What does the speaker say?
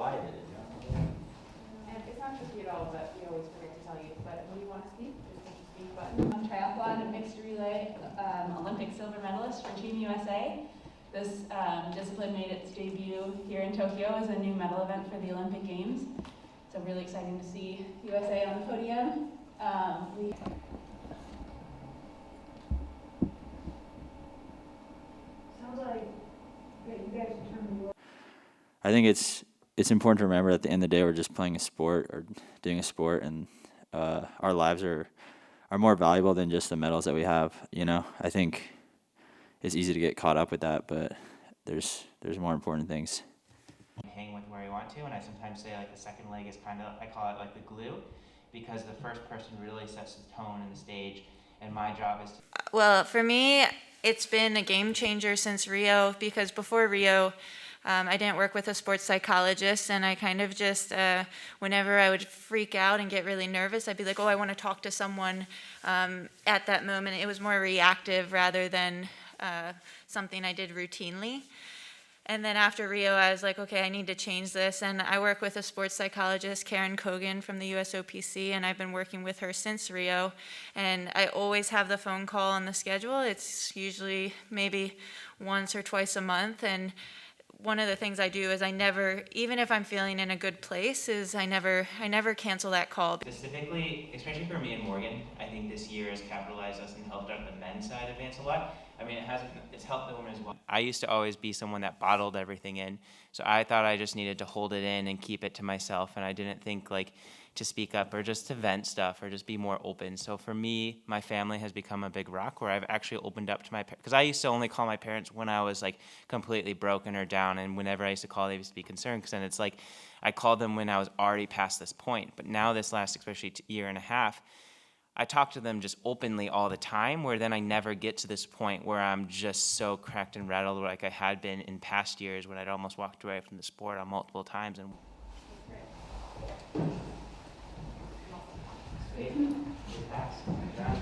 why did it? And it's not tricky at all, but we always forget to tell you. But when you want to speak, just hit the speak button. On triathlon and mixed relay, Olympic silver medalist for Team USA. This discipline made its debut here in Tokyo as a new medal event for the Olympic Games. So really exciting to see USA on the podium. Sounds like that you guys determined your. I think it's important to remember at the end of the day we're just playing a sport or doing a sport, and our lives are more valuable than just the medals that we have. You know, I think it's easy to get caught up with that, but there's more important things. Hang with where you want to, and I sometimes say like the second leg is kind of, I call it like the glue, because the first person really sets the tone and the stage, and my job is to. Well, for me, it's been a game changer since Rio, because before Rio, I didn't work with a sports psychologist, and I kind of just, whenever I would freak out and get really nervous, I'd be like, oh, I want to talk to someone at that moment. It was more reactive rather than something I did routinely. And then after Rio, I was like, okay, I need to change this. And I work with a sports psychologist, Karen Kogan from the USOPC, and I've been working with her since Rio. And I always have the phone call on the schedule. It's usually maybe once or twice a month. And one of the things I do is I never, even if I'm feeling in a good place, is I never cancel that call. Specifically, especially for me and Morgan, I think this year has capitalized us and helped out the men's side advance a lot. I mean, it's helped the women as well. I used to always be someone that bottled everything in, so I thought I just needed to hold it in and keep it to myself, and I didn't think like to speak up or just to vent stuff or just be more open. So for me, my family has become a big rock where I've actually opened up to my parents, because I used to only call my parents when I was like completely broken or down, and whenever I used to call, they used to be concerned, because then it's like I called them when I was already past this point. But now this last, especially year and a half, I talk to them just openly all the time, where then I never get to this point where I'm just so cracked and rattled like I had been in past years when I'd almost walked away from the sport on multiple times. And Sweet. Good pass. Good job.